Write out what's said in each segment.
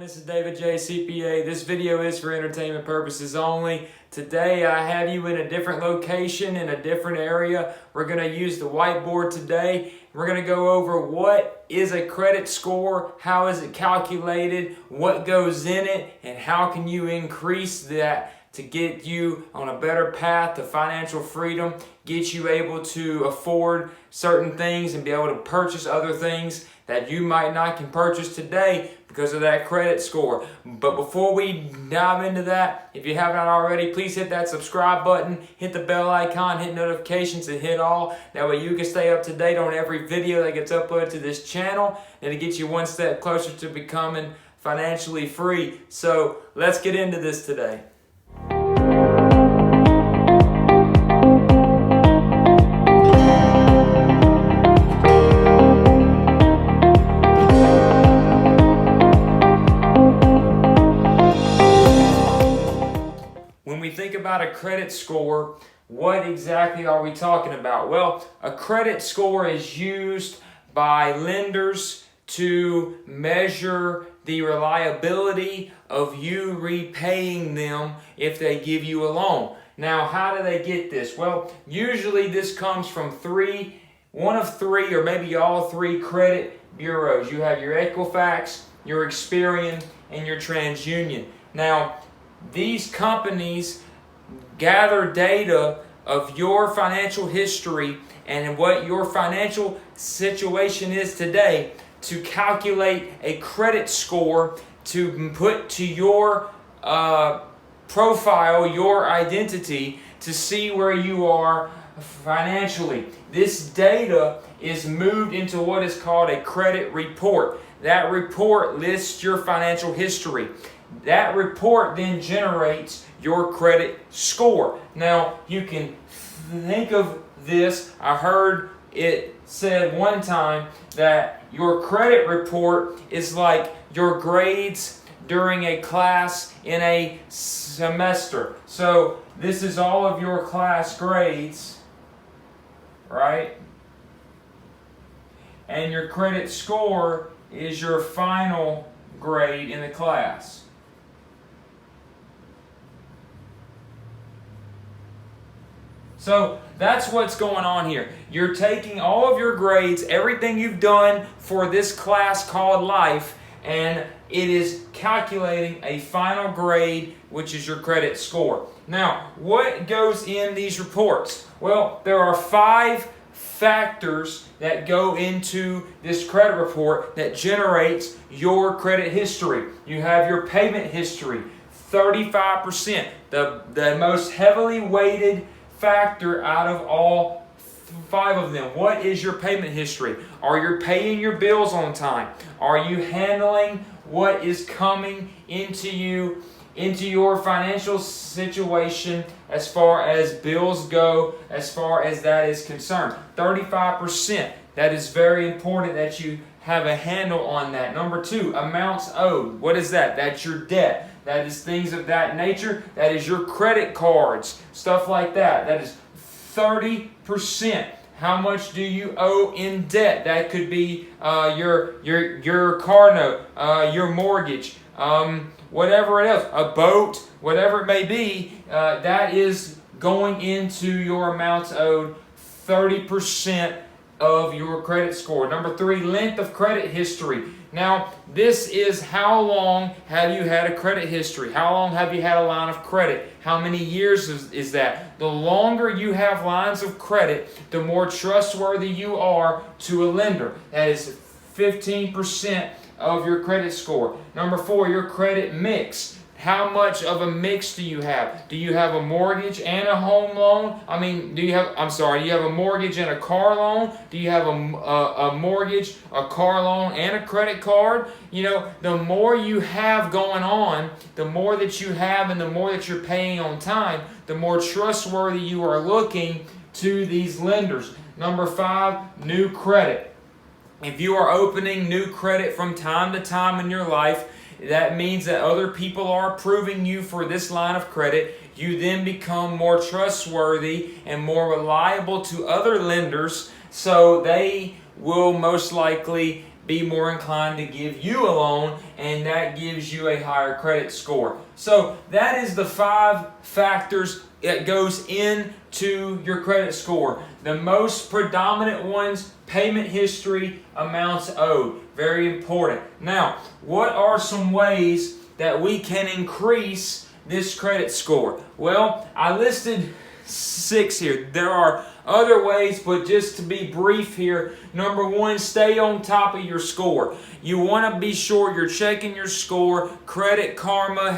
This is David J. CPA. This video is for entertainment purposes only. Today I have you in a different location, in a different area. We're going to use the whiteboard today. We're going to go over what is a credit score, how is it calculated, what goes in it, and how can you increase that to get you on a better path to financial freedom, get you able to afford certain things and be able to purchase other things that you might not can purchase today because of that credit score. But before we dive into that, if you have not already, please hit that subscribe button, hit the bell icon, hit notifications, and hit all. That way you can stay up to date on every video that gets uploaded to this channel, and it gets you one step closer to becoming financially free. So let's get into this today. When we think about a credit score, what exactly are we talking about? Well, a credit score is used by lenders to measure the reliability of you repaying them if they give you a loan. Now, how do they get this? Well, usually this comes from one of three or maybe all three credit bureaus. You have your Equifax, your Experian, and your TransUnion. Now, these companies gather data of your financial history and what your financial situation is today to calculate a credit score to put to your profile, your identity, to see where you are financially. This data is moved into what is called a credit report. That report lists your financial history. That report then generates your credit score. Now, you can think of this. I heard it said one time that your credit report is like your grades during a class in a semester. So this is all of your class grades, right? And your credit score is your final grade in the class. So that's what's going on here. You're taking all of your grades, everything you've done for this class called life, and it is calculating a final grade, which is your credit score. Now, what goes in these reports? Well, there are 5 factors that go into this credit report that generates your credit history. You have your payment history, 35%, the most heavily weighted factor out of all 5 of them. What is your payment history? Are you paying your bills on time? Are you handling what is coming into your financial situation as far as bills go, as far as that is concerned? 35%. That is very important that you have a handle on that. Number 2, amounts owed. What is that? That's your debt. That is things of that nature. That is your credit cards, stuff like that. That is 30%. How much do you owe in debt? That could be your car note, your mortgage, whatever it is, a boat, whatever it may be. That is going into your amounts owed, 30% of your credit score. Number 3, length of credit history. Now, this is how long have you had a credit history? How long have you had a line of credit? How many years is that? The longer you have lines of credit, the more trustworthy you are to a lender. That is 15% of your credit score. Number 4, your credit mix. How much of a mix do you have? Do you have a mortgage and a home loan? Do you have a mortgage and a car loan? Do you have a mortgage, a car loan, and a credit card? You know, the more you have going on, the more that you have and the more that you're paying on time, the more trustworthy you are looking to these lenders. Number 5, new credit. If you are opening new credit from time to time in your life, that means that other people are approving you for this line of credit. You then become more trustworthy and more reliable to other lenders, so they will most likely be more inclined to give you a loan, and that gives you a higher credit score. So that is the 5 factors that goes into your credit score. The most predominant ones: payment history, amounts owed. Very important. Now, what are some ways that we can increase this credit score? Well, I listed 6 here. There are other ways, but just to be brief here, number 1, stay on top of your score. You want to be sure you're checking your score. Credit Karma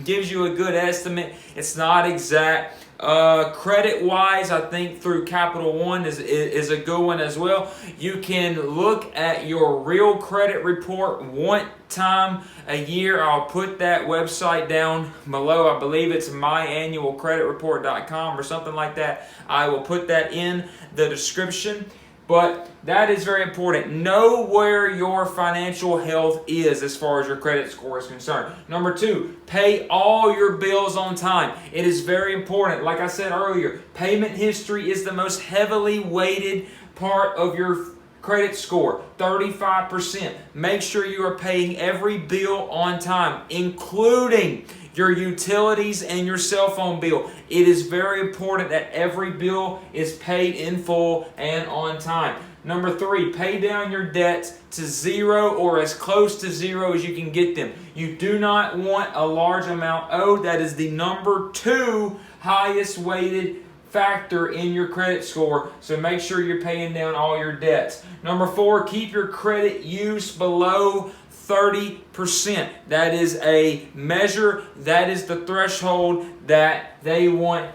gives you a good estimate. It's not exact. Credit-wise, I think through Capital One is a good one as well. You can look at your real credit report one time a year. I'll put that website down below. I believe it's myannualcreditreport.com or something like that. I will put that in the description. But that is very important. Know where your financial health is as far as your credit score is concerned. Number 2, pay all your bills on time. It is very important. Like I said earlier, payment history is the most heavily weighted part of your credit score, 35%. Make sure you are paying every bill on time, including your utilities and your cell phone bill. It is very important that every bill is paid in full and on time. Number 3, pay down your debts to 0 or as close to 0 as you can get them. You do not want a large amount owed. That is the number 2 highest weighted factor in your credit score, so make sure you're paying down all your debts. Number 4, keep your credit use below 30%. That is a measure, that is the threshold that they want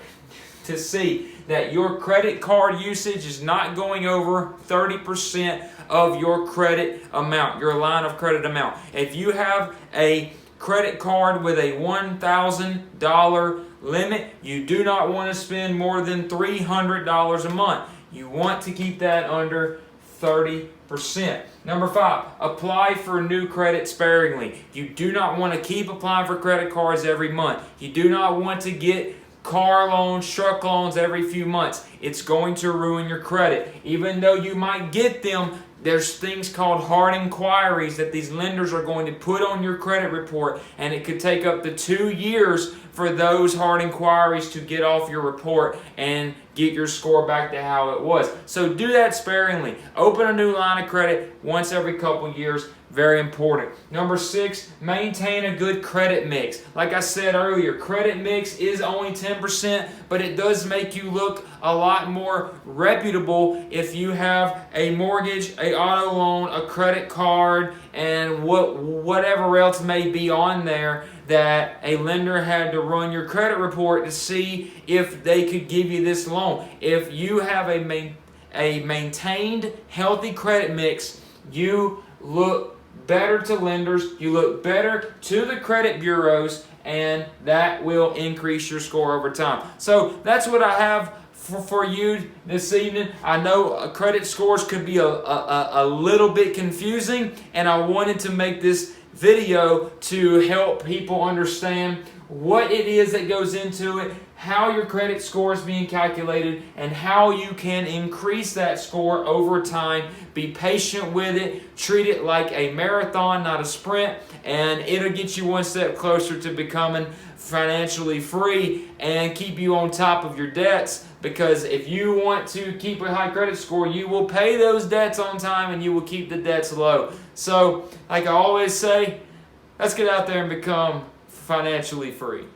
to see. That your credit card usage is not going over 30% of your credit amount, your line of credit amount. If you have a credit card with a $1,000 limit, you do not want to spend more than $300 a month. You want to keep that under 30%. Number 5, apply for new credit sparingly. You do not want to keep applying for credit cards every month. You do not want to get car loans, truck loans every few months. It's going to ruin your credit. Even though you might get them, there's things called hard inquiries that these lenders are going to put on your credit report, and it could take up to 2 years for those hard inquiries to get off your report and get your score back to how it was. So do that sparingly. Open a new line of credit once every couple years. Very important. Number 6, maintain a good credit mix. Like I said earlier, credit mix is only 10%, but it does make you look a lot more reputable if you have a mortgage, a auto loan, a credit card, and whatever else may be on there that a lender had to run your credit report to see if they could give you this loan. If you have a maintained healthy credit mix, you look better to lenders, you look better to the credit bureaus, and that will increase your score over time. So that's what I have for you this evening. I know credit scores could be a little bit confusing, and I wanted to make this video to help people understand what it is that goes into it, how your credit score is being calculated, and how you can increase that score over time. Be patient with it. Treat it like a marathon, not a sprint, and it'll get you one step closer to becoming financially free and keep you on top of your debts. Because if you want to keep a high credit score, you will pay those debts on time and you will keep the debts low. So, like I always say, let's get out there and become financially free.